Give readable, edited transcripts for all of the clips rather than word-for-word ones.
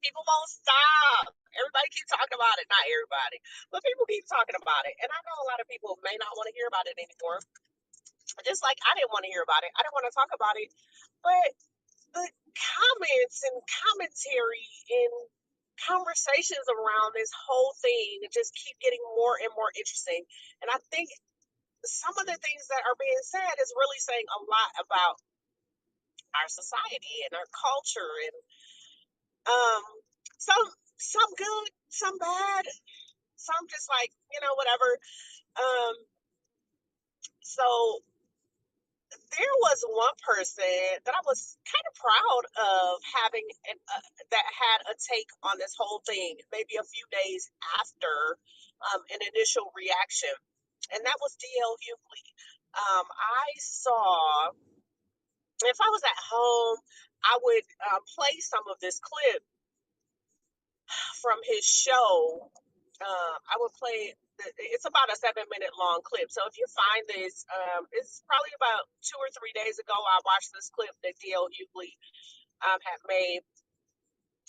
People won't stop. Everybody keeps talking about it. Not everybody, but people keep talking about it. And I know a lot of people may not want to hear about it anymore. Just like I didn't want to hear about it. I didn't want to talk about it. But the comments and commentary and conversations around this whole thing just keep getting more and more interesting. And I think some of the things that are being said is really saying a lot about our society and our culture and um some some good, some bad, some just like, whatever. Um so there was one person that I was kind of proud of having that had a take on this whole thing, maybe a few days after an initial reaction, and that was DL Hughley. I saw, if I was at home, I would play some of this clip from his show. I would play. It's about a 7-minute long clip. So if you find this, it's probably about 2 or 3 days ago. I watched this clip that DL Hughley had made,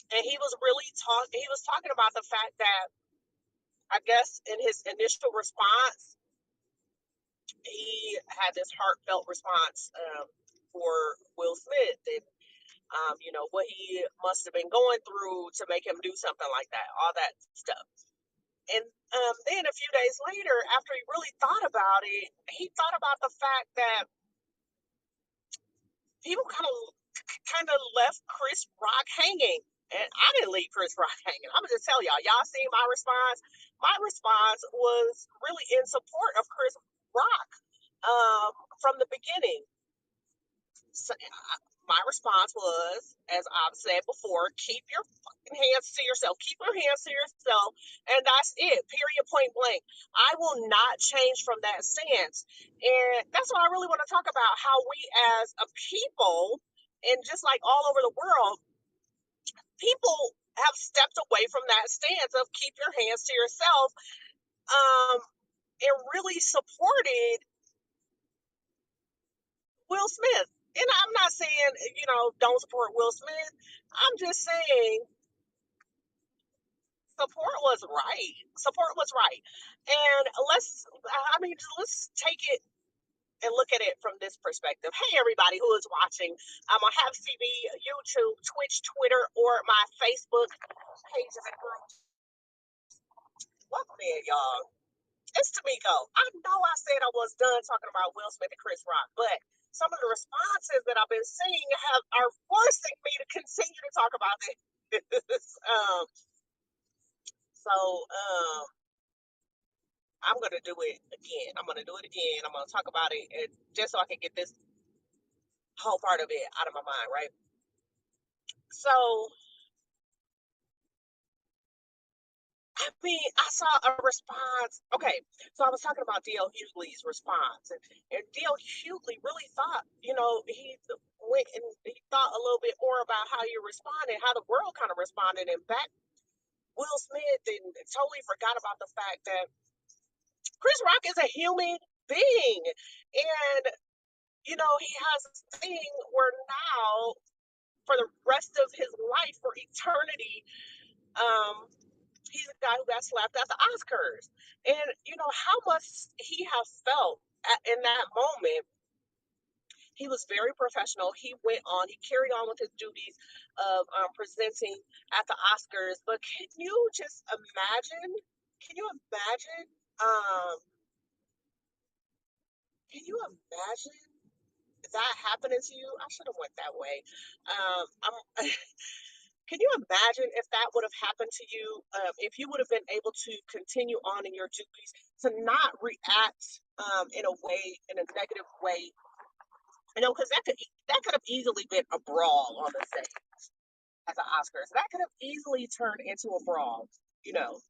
and he was really talking. He was talking about the fact that I guess in his initial response, he had this heartfelt response for Will Smith and what he must have been going through to make him do something like that, all that stuff. And then a few days later, after he really thought about it, he thought about the fact that people kind of left Chris Rock hanging. And I didn't leave Chris Rock hanging. I'm gonna just tell y'all. Y'all seen my response? My response was really in support of Chris Rock from the beginning. So, my response was, as I've said before, keep your fucking hands to yourself. Keep your hands to yourself, and that's it. Period. Point blank. I will not change from that stance, and that's what I really want to talk about. How we, as a people, and just like all over the world, people have stepped away from that stance of keep your hands to yourself, and really supported Will Smith. And I'm not saying, don't support Will Smith. I'm just saying support was right. Support was right. And let's take it and look at it from this perspective. Hey, everybody who is watching, I'm on Have TV, YouTube, Twitch, Twitter, or my Facebook pages and groups. Welcome in, y'all. It's Tamiko. I know I said I was done talking about Will Smith and Chris Rock, but some of the responses that I've been seeing are forcing me to continue to talk about this. So I'm gonna do it again. I'm gonna do it again. I'm gonna talk about it just so I can get this whole part of it out of my mind, right? So I saw a response. Okay, so I was talking about D.L. Hughley's response, and D.L. Hughley really thought, he went and he thought a little bit more about how you responded, how the world kind of responded, and back Will Smith, and totally forgot about the fact that Chris Rock is a human being, and he has this thing where now, for the rest of his life, for eternity, he's a guy who got slapped at the Oscars. And, how much he has felt in that moment. He was very professional. He went on, he carried on with his duties of presenting at the Oscars. But can you just imagine? Can you imagine? Um, can you imagine that happening to you? I should have went that way. I'm Can you imagine if that would have happened to you? If you would have been able to continue on in your duties, to not react in a negative way, because that could have easily been a brawl on the stage at the Oscars. That could have easily turned into a brawl, you know.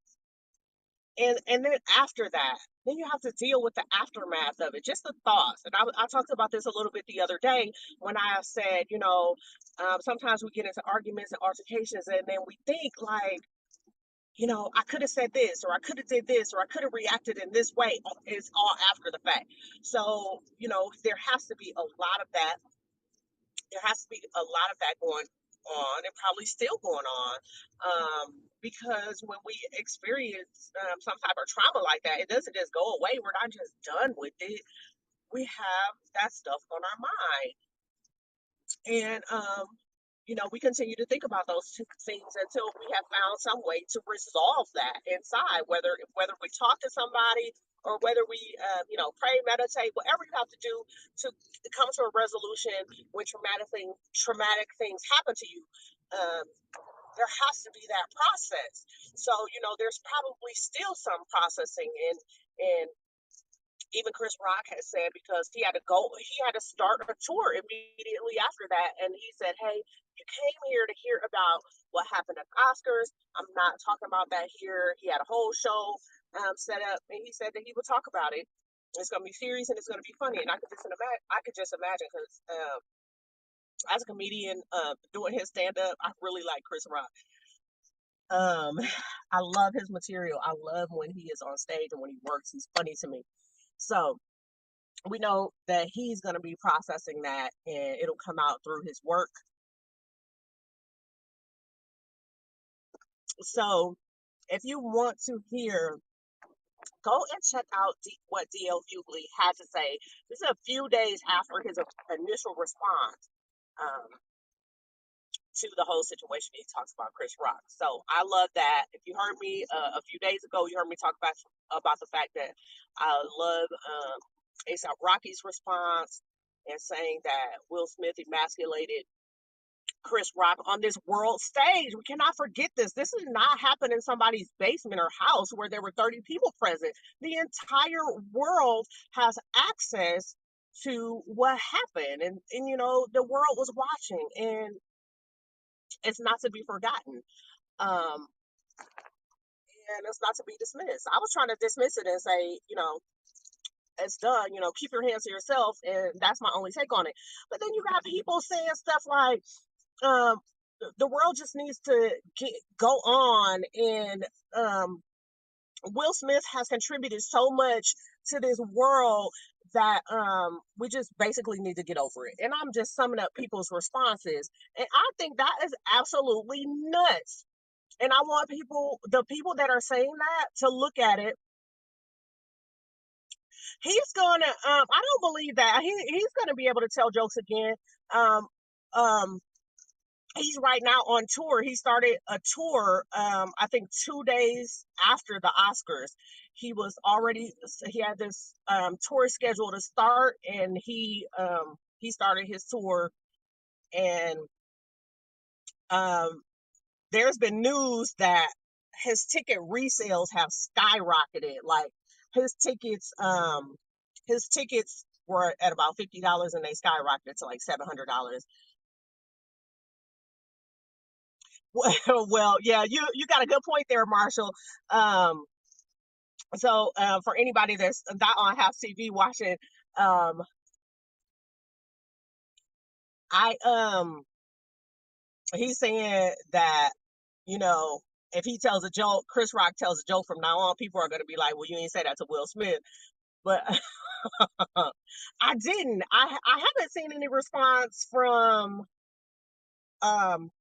And then after that, then you have to deal with the aftermath of it, just the thoughts. And I talked about this a little bit the other day when I said, sometimes we get into arguments and altercations, and then we think like, I could have said this, or I could have did this, or I could have reacted in this way. It's all after the fact. So, there has to be a lot of that. There has to be a lot of that going on and probably still going on. Because when we experience some type of trauma like that, it doesn't just go away. We're not just done with it. We have that stuff on our mind. And we continue to think about those two things until we have found some way to resolve that inside, whether we talk to somebody or whether we pray, meditate, whatever you have to do to come to a resolution when traumatic things happen to you. um, there has to be that process. So there's probably still some processing, and even Chris Rock has said, because he had to start a tour immediately after that. And he said, hey, you came here to hear about what happened at the Oscars. I'm not talking about that here. He had a whole show set up, and he said that he would talk about it. It's going to be serious and it's going to be funny. And I could just imagine, because as a comedian doing his stand up, I really like Chris Rock. I love his material. I love when he is on stage and when he works. He's funny to me. So we know that he's going to be processing that, and it'll come out through his work. So if you want to hear, go and check out what D.L. Hughley had to say. This is a few days after his initial response um, to the whole situation. He talks about Chris Rock. So I love that. If you heard me a few days ago, you heard me talk about the fact that I love A$AP Rocky's response and saying that Will Smith emasculated Chris Rock on this world stage. We cannot forget this. This did not happen in somebody's basement or house where there were 30 people present. The entire world has access to what happened. And the world was watching, and it's not to be forgotten. Um, and it's not to be dismissed. I was trying to dismiss it and say, it's done, keep your hands to yourself, and that's my only take on it. But then you got people saying stuff like, um, the world just needs to go on, and Will Smith has contributed so much to this world that we just basically need to get over it. And I'm just summing up people's responses, and I think that is absolutely nuts. And I want the people that are saying that, to look at it. He's gonna I don't believe that he's gonna be able to tell jokes again. um um he's right now on tour. He started a tour, I think 2 days after the Oscars. He had this tour scheduled to start, and he started his tour. And um there's been news that his ticket resales have skyrocketed. Like, his tickets his tickets were at about $50, and they skyrocketed to like $700. Well, yeah, you got a good point there, Marshall. So for anybody that's not on House TV watching, um, I he's saying that, if he tells a joke, Chris Rock tells a joke from now on, people are going to be like, well, you ain't say that to Will Smith. But I didn't. I haven't seen any response from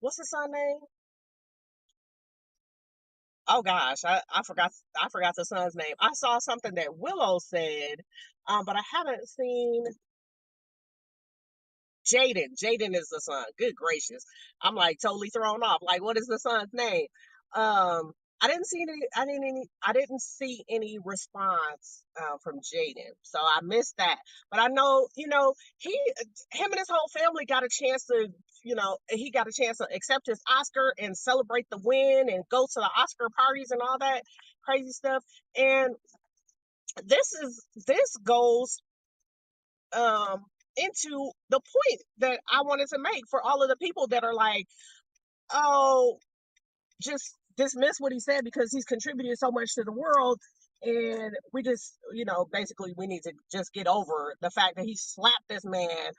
what's his son name? Oh gosh, I forgot the son's name. I saw something that Willow said, but I haven't seen Jaden. Jaden is the son. Good gracious. I'm like totally thrown off. Like, what is the son's name? Um, I didn't see any response from Jaden. So I missed that. But I know, him and his whole family got a chance to, he got a chance to accept his Oscar and celebrate the win and go to the Oscar parties and all that crazy stuff. And this goes into the point that I wanted to make for all of the people that are like, oh, just dismiss what he said because he's contributed so much to the world. And we just, basically we need to just get over the fact that he slapped this man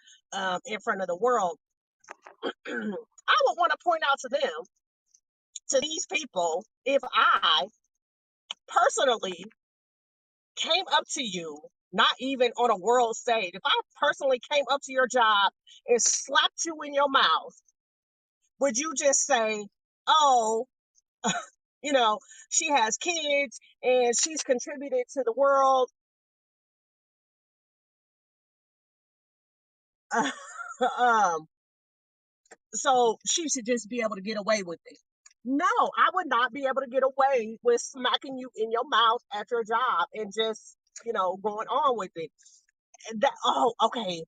in front of the world. I would want to point out to them, to these people, if I personally came up to you, not even on a world stage, if I personally came up to your job and slapped you in your mouth, would you just say, oh, you know, she has kids and she's contributed to the world? um, so she should just be able to get away with it. No, I would not be able to get away with smacking you in your mouth at your job and just, going on with it. That, oh, okay.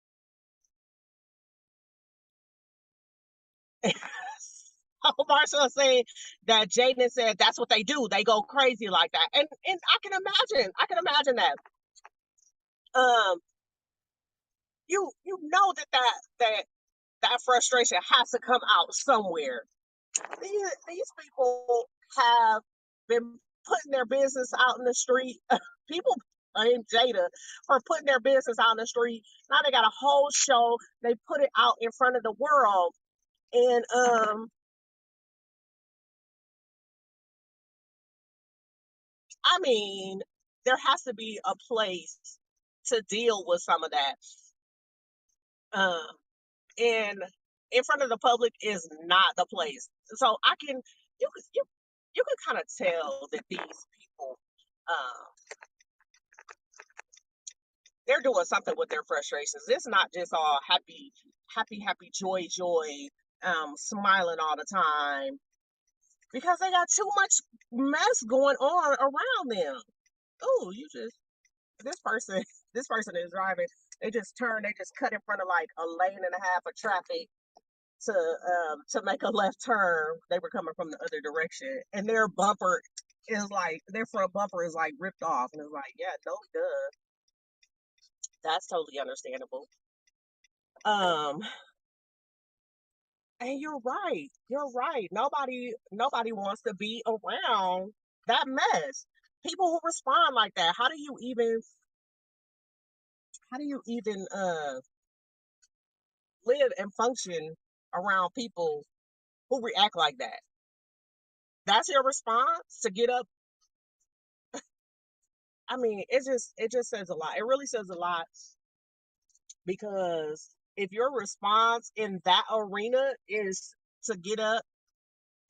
Marshall is saying that Jaden said that's what they do. They go crazy like that, and I can imagine. I can imagine that. Um, you know that frustration has to come out somewhere. These people have been putting their business out in the street. People blame Jada for putting their business out in the street. Now they got a whole show. They put it out in front of the world, and I mean, there has to be a place to deal with some of that. Um, and in front of the public is not the place. So you can kind of tell that these people, um, they're doing something with their frustrations. It's not just all happy, joy, smiling all the time because they got too much mess going on around them. Oh, you just this person this person is driving. They just cut in front of like a lane and a half of traffic to make a left turn. They were coming from the other direction, and their front bumper is like ripped off, and it's like, yeah, no, duh, that's totally understandable. Um, and you're right. Nobody wants to be around that mess. People who respond like that. How do you even live and function around people who react like that? That's your response to get up. I mean, it just says a lot. It really says a lot because if your response in that arena is to get up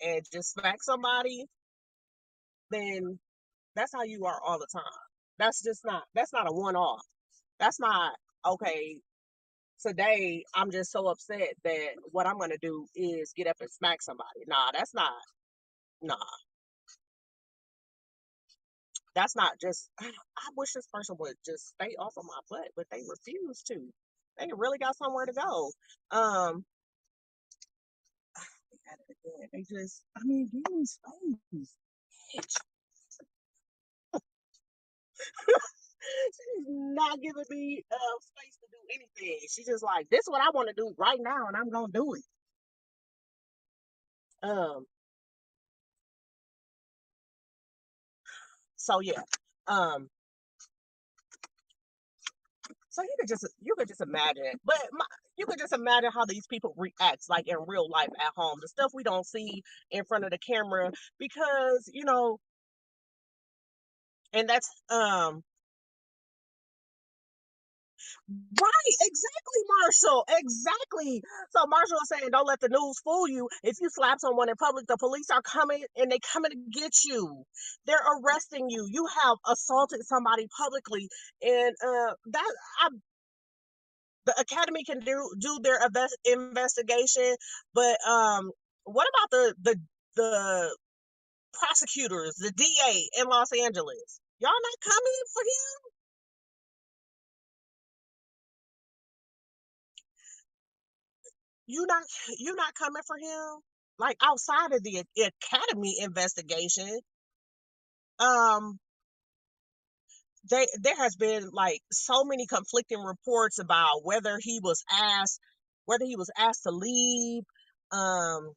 and just smack somebody, then that's how you are all the time. That's not a one off. That's not okay. Today I'm just so upset that what I'm gonna do is get up and smack somebody. Nah, nah, that's not just I wish this person would just stay off of my butt, but they refuse to. They really got somewhere to go. Um they just I mean give me space. She's not giving me space to do anything. She's just like, this is what I want to do right now, and I'm gonna do it. Um, so yeah. Um, so you could just imagine, you could just imagine how these people react like in real life at home. The stuff we don't see in front of the camera because and that's right, exactly, Marshall. Exactly. So Marshall is saying, don't let the news fool you. If you slap someone in public, the police are coming and they coming to get you. They're arresting you. You have assaulted somebody publicly, and that I, the academy can do their investigation. But what about the prosecutors, the DA in Los Angeles? Y'all not coming for him? You not coming for him? Like outside of the academy investigation, um, there has been like so many conflicting reports about whether he was asked to leave. Um,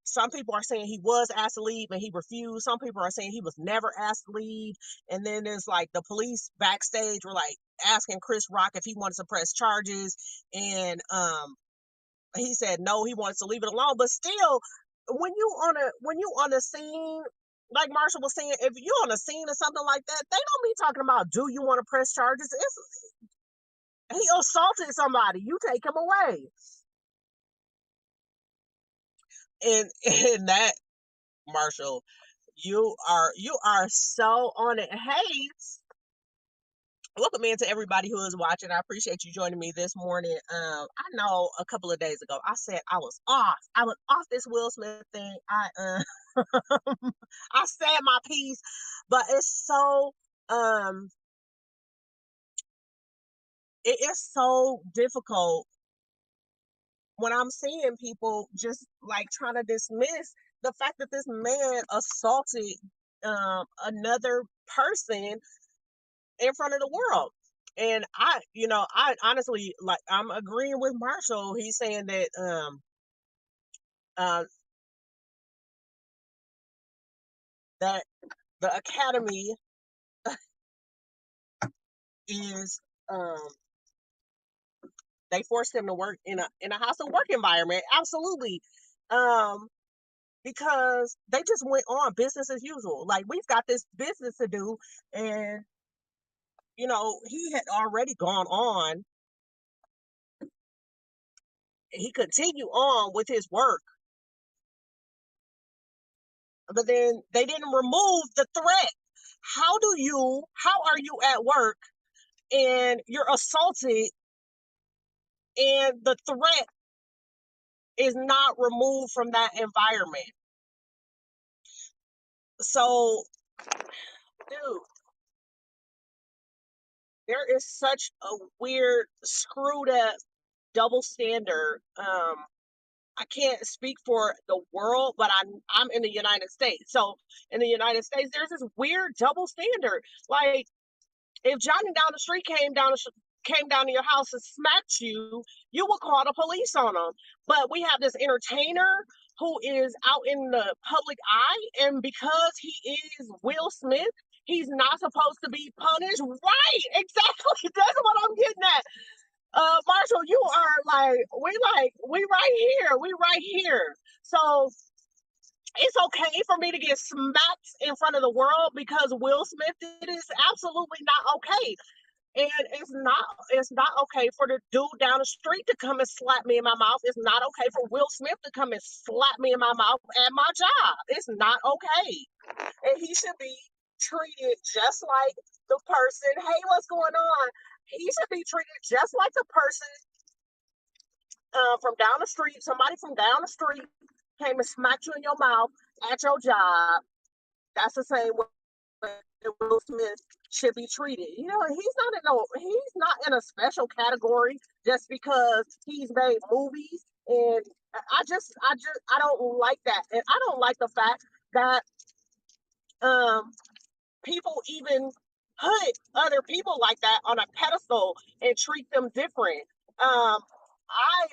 some people are saying he was asked to leave and he refused. Some people are saying he was never asked to leave. And then there's like the police backstage were like asking Chris Rock if he wanted to press charges, and he said no, he wants to leave it alone. But still, when you on a scene, like Marshall was saying, if you're on a scene or something like that, they don't be talking about do you want to press charges. He assaulted somebody, you take him away. in that, Marshall, you are so on it. Hey, welcome in to everybody who is watching. I appreciate you joining me this morning. I know a couple of days ago I said I was off. I was off this Will Smith thing. I said my piece, but it's so um it is so difficult when I'm seeing people just like trying to dismiss the fact that this man assaulted another person in front of the world. And I honestly, like, I'm agreeing with Marshall. He's saying that uh, that the academy is um, they forced him to work in a hostile work environment. Absolutely, um, because they just went on business as usual. Like, we've got this business to do, and he had already gone on. He continued on with his work, but then they didn't remove the threat. How are you at work and you're assaulted and the threat is not removed from that environment? So, dude, there is such a weird, screwed up double standard. I can't speak for the world, but I'm in the United States. So in the United States, there's this weird double standard. Like, if Johnny down the street came down to your house and smacked you, you would call the police on him. But we have this entertainer who is out in the public eye, and because he is Will Smith, he's not supposed to be punished. Right? Exactly. That's what I'm getting at. Marshall, you are we right here. We right here. So it's okay for me to get smacked in front of the world because Will Smith did. Is absolutely not okay. And it's not okay for the dude down the street to come and slap me in my mouth. It's not okay for Will Smith to come and slap me in my mouth at my job. It's not okay. And he should be treated just like the person. Hey, what's going on? He should be treated just like the person from down the street. Somebody from down the street came and smacked you in your mouth at your job. That's the same way Will Smith should be treated. He's not in a special category just because he's made movies. And I don't like that. And I don't like the fact that um people even put other people like that on a pedestal and treat them different. I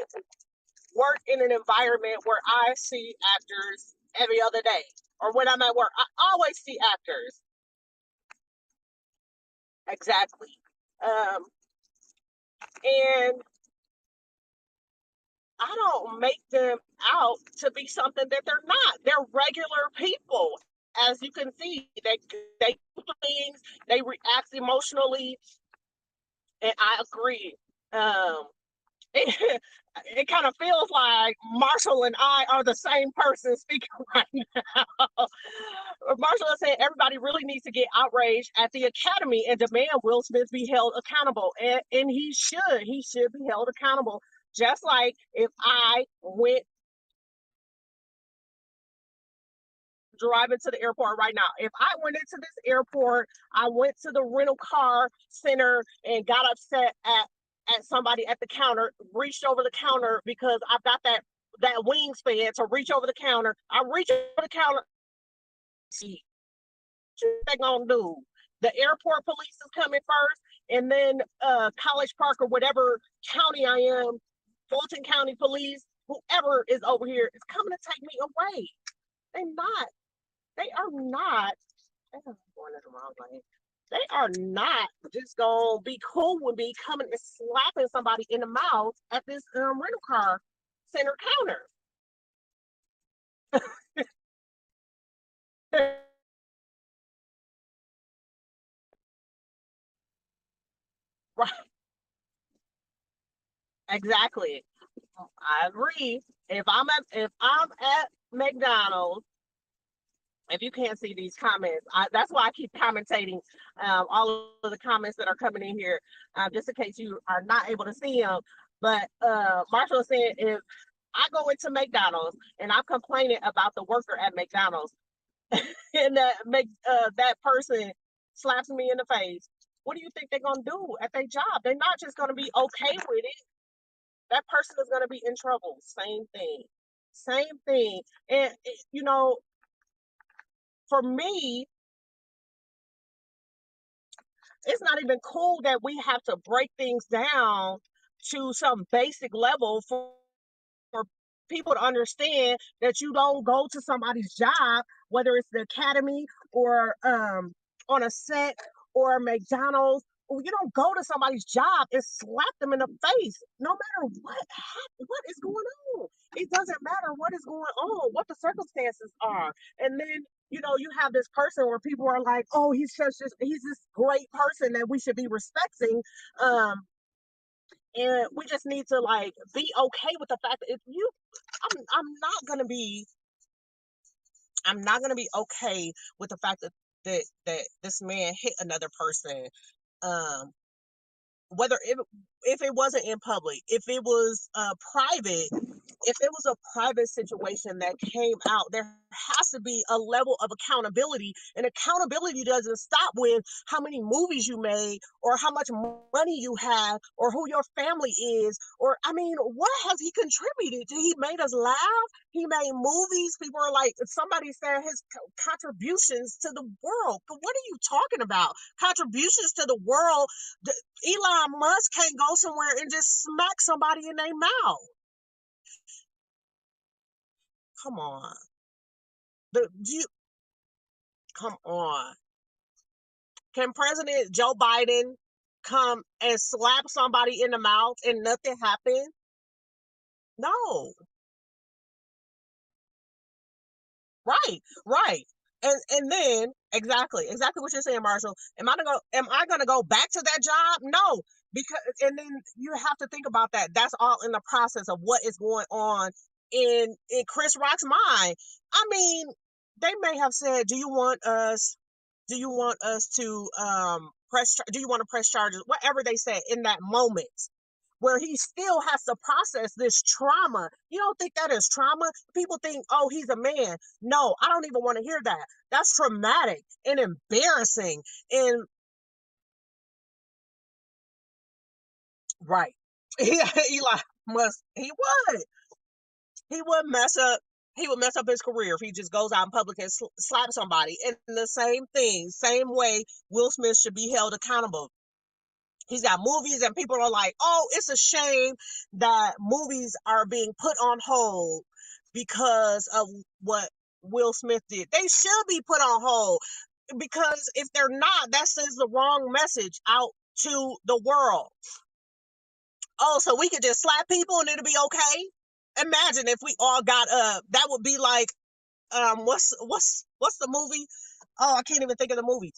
work in an environment where I see actors every other day, or when I'm at work, I always see actors. Exactly. Um, and I don't make them out to be something that they're not. They're regular people. As you can see, they do things, they react emotionally, and I agree. It, it kind of feels like Marshall and I are the same person speaking right now. Marshall is saying everybody really needs to get outraged at the Academy and demand Will Smith be held accountable. And he should. He should be held accountable. Just like if I went driving to the airport right now. If I went into this airport, I went to the rental car center and got upset at somebody at the counter, reached over the counter because I've got that wingspan to reach over the counter. I reach over the counter. See, what they gonna do? The airport police is coming first, and then College Park or whatever county I am, Fulton County Police, whoever is over here is coming to take me away. They're not. They are not. They are going in the wrong lane. They are not just gonna be cool with me coming and slapping somebody in the mouth at this rental car center counter. Right? Exactly. I agree. If I'm at McDonald's, if you can't see these comments, that's why I keep commentating all of the comments that are coming in here, just in case you are not able to see them. But Marshall said, if I go into McDonald's and I'm complaining about the worker at McDonald's, and that person slaps me in the face, what do you think they're gonna do at their job? They're not just gonna be okay with it. That person is gonna be in trouble. Same thing. Same thing. And for me, it's not even cool that we have to break things down to some basic level for people to understand that you don't go to somebody's job, whether it's the academy or on a set or McDonald's. You don't go to somebody's job and slap them in the face, no matter what is going on. It doesn't matter what is going on, what the circumstances are. And then you have this person where people are like, "Oh, he's this great person that we should be respecting." Um, and we just need to like be okay with the fact that if you I'm not gonna be okay with the fact that this man hit another person, um whether if it wasn't in public, if it was private, if it was a private situation that came out, there has to be a level of accountability. And accountability doesn't stop with how many movies you made or how much money you have or who your family is. Or, I mean, what has he contributed? He made us laugh. He made movies. People are like, somebody said his contributions to the world. But what are you talking about? Contributions to the world? Elon Musk can't go somewhere and just smack somebody in their mouth. Come on. Come on. Can President Joe Biden come and slap somebody in the mouth and nothing happen? No. Right, right. And then exactly what you're saying, Marshall. Am I gonna go back to that job? No, because and then you have to think about that. That's all in the process of what is going on in Chris Rock's mind. I mean, they may have said, Do you want us to do you want to press charges? Whatever they said in that moment where he still has to process this trauma. You don't think that is trauma? People think, oh, he's a man. No, I don't even want to hear that. That's traumatic and embarrassing. And right. Eli must he would mess up his career if he just goes out in public and slaps somebody. And the same thing, same way Will Smith should be held accountable. He's got movies and people are like, oh, it's a shame that movies are being put on hold because of what Will Smith did. They should be put on hold because if they're not, that sends the wrong message out to the world. Oh, so we could just slap people and it'll be okay? Imagine if we all got that would be like what's the movie? Oh, I can't even think of the movie.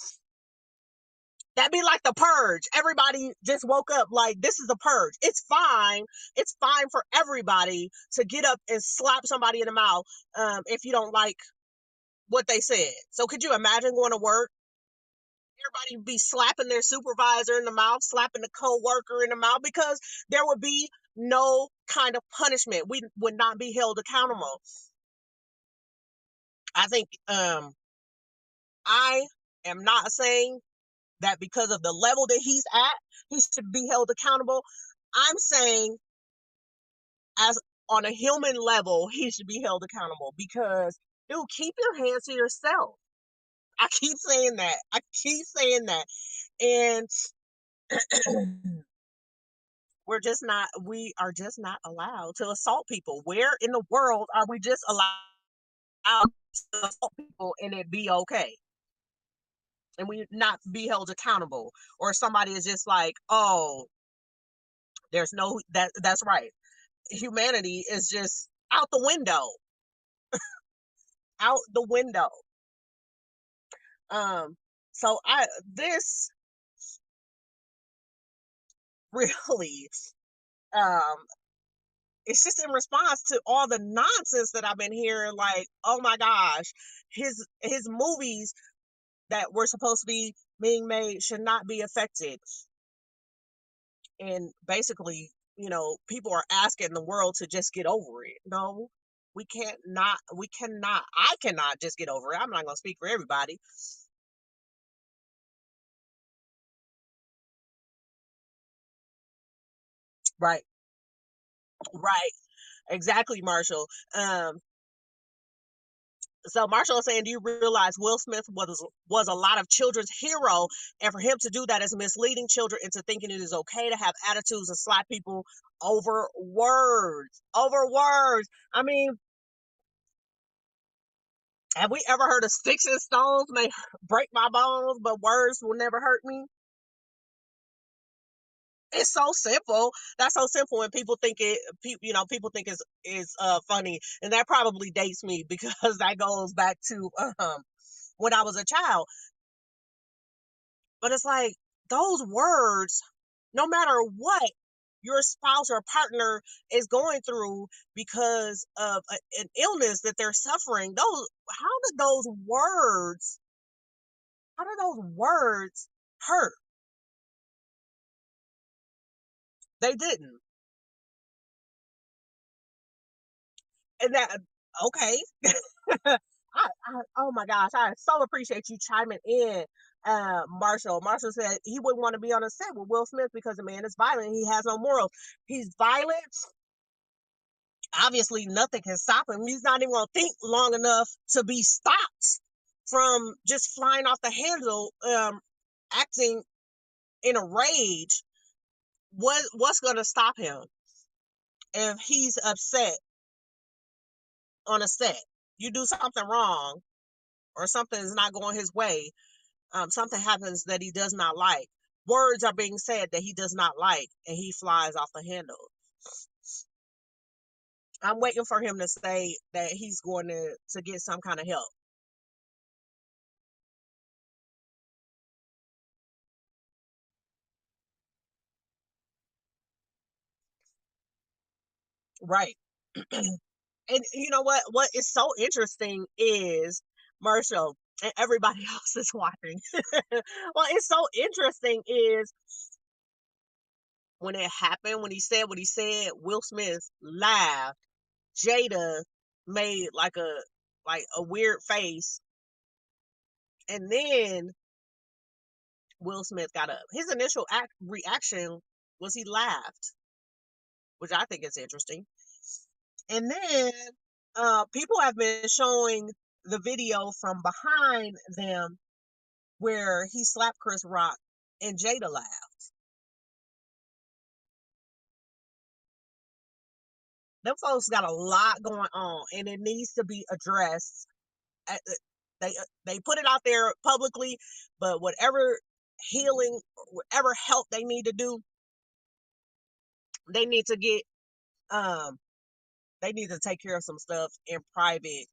That'd be like the purge. Everybody just woke up like this is the purge. It's fine. It's fine for everybody to get up and slap somebody in the mouth if you don't like what they said. So could you imagine going to work? Everybody be slapping their supervisor in the mouth, slapping the co-worker in the mouth because there would be no kind of punishment. We would not be held accountable. I think I am not saying that because of the level that he's at, he should be held accountable. I'm saying, as on a human level, he should be held accountable because, dude, keep your hands to yourself. I keep saying that. I keep saying that. And we are just not allowed to assault people. Where in the world are we just allowed to assault people and it be okay? And we not be held accountable. Or somebody is just like, oh, there's no that's right. Humanity is just out the window. Out the window. So I this really um it's just in response to all the nonsense that I've been hearing. Like, oh my gosh, his movies that were supposed to be being made should not be affected. And basically, people are asking the world to just get over it. No, we cannot, I cannot just get over it. I'm not going to speak for everybody. Right, right, exactly, Marshall. So Marshall is saying, do you realize Will Smith was a lot of children's hero, and for him to do that is misleading children into thinking it is okay to have attitudes and slap people over words. Over words. I mean, have we ever heard of sticks and stones may break my bones, but words will never hurt me? It's so simple. That's so simple, and people think people think is funny, and that probably dates me because that goes back to when I was a child. But it's like those words, no matter what your spouse or partner is going through because of an illness that they're suffering, how do those words hurt? They didn't. And that, okay. Oh my gosh, I so appreciate you chiming in, Marshall. Marshall said he wouldn't want to be on a set with Will Smith because the man is violent. He has no morals. He's violent. Obviously, nothing can stop him. He's not even going to think long enough to be stopped from just flying off the handle, acting in a rage. What's going to stop him if he's upset on a set? You do something wrong, or something is not going his way, something happens that he does not like. Words are being said that he does not like, and he flies off the handle. I'm waiting for him to say that he's going to get some kind of help. Right. And you know what is so interesting is, Marshall, and everybody else is watching. Well, it's so interesting is when it happened, when he said what he said, Will Smith laughed. Jada made like a weird face, and then Will Smith got up. His initial reaction was he laughed, which I think is interesting. And then people have been showing the video from behind them where he slapped Chris Rock and Jada laughed. Them folks got a lot going on, and it needs to be addressed. They put it out there publicly, but whatever healing, whatever help they need to do, they need to get um they need to take care of some stuff in private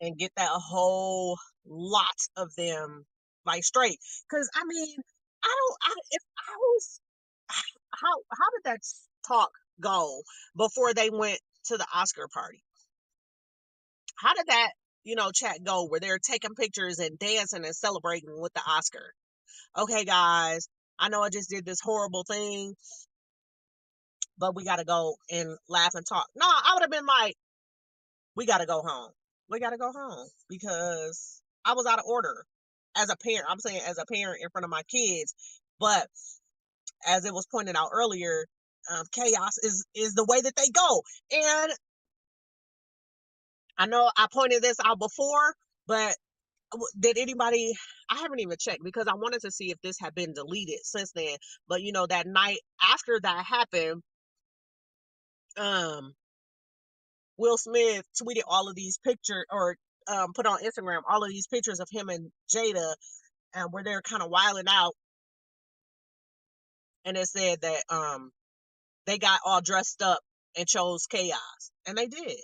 and get that whole lot of them like straight. Because I mean, I don't. If I was, how did that talk go before they went to the Oscar party? How did that chat go where they're taking pictures and dancing and celebrating with the Oscar? Okay, guys, I know I just did this horrible thing, but we got to go and laugh and talk. No, I would have been like, we got to go home. We got to go home because I was out of order as a parent. I'm saying as a parent in front of my kids, but as it was pointed out earlier, chaos is the way that they go. And I know I pointed this out before, but did anybody? I haven't even checked because I wanted to see if this had been deleted since then. But that night after that happened, um, Will Smith tweeted all of these pictures, or put on Instagram all of these pictures of him and Jada, where they're kind of wilding out, and it said that they got all dressed up and chose chaos, and they did.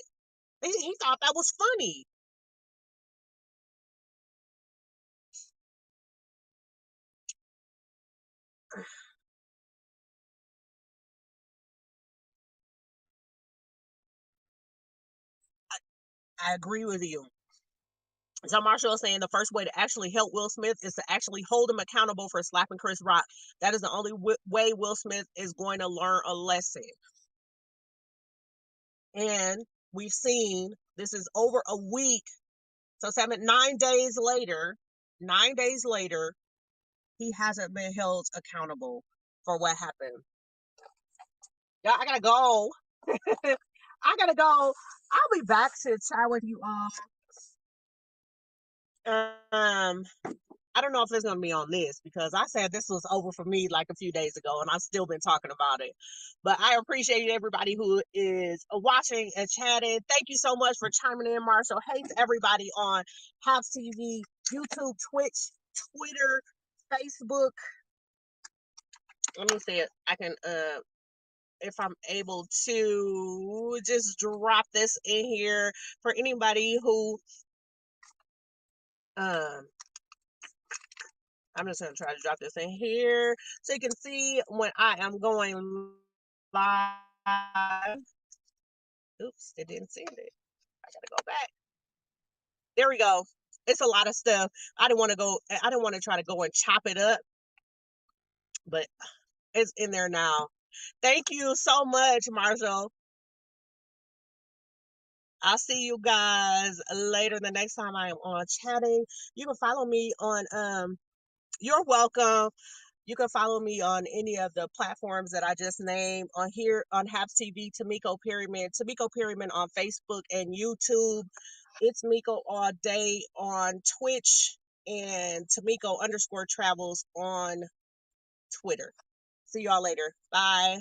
He thought that was funny. I agree with you. So Marshall is saying the first way to actually help Will Smith is to actually hold him accountable for slapping Chris Rock. That is the only way Will Smith is going to learn a lesson. And we've seen this is over a week. So 9 days later, 9 days later, he hasn't been held accountable for what happened. Yeah, I gotta go. I gotta go. I'll be back to chat with you all. I don't know if it's gonna be on this because I said this was over for me like a few days ago, and I've still been talking about it. But I appreciate everybody who is watching and chatting. Thank you so much for chiming in, Marshall. Hey to everybody on House TV, YouTube, Twitch, Twitter, Facebook. Let me see it. I can if I'm able to just drop this in here for anybody who um I'm just gonna try to drop this in here so you can see when I am going live. Oops, it didn't send it. I gotta go back. There we go. It's a lot of stuff. I didn't want to try to go and chop it up, but it's in there now. Thank you so much, Marshall. I'll see you guys later the next time I am on chatting. You can follow me on you're welcome. You can follow me on any of the platforms that I just named on here on Haps TV, Tamiko Perryman on Facebook and YouTube. It's Miko all day on Twitch and Tamiko_travels on Twitter. See y'all later. Bye.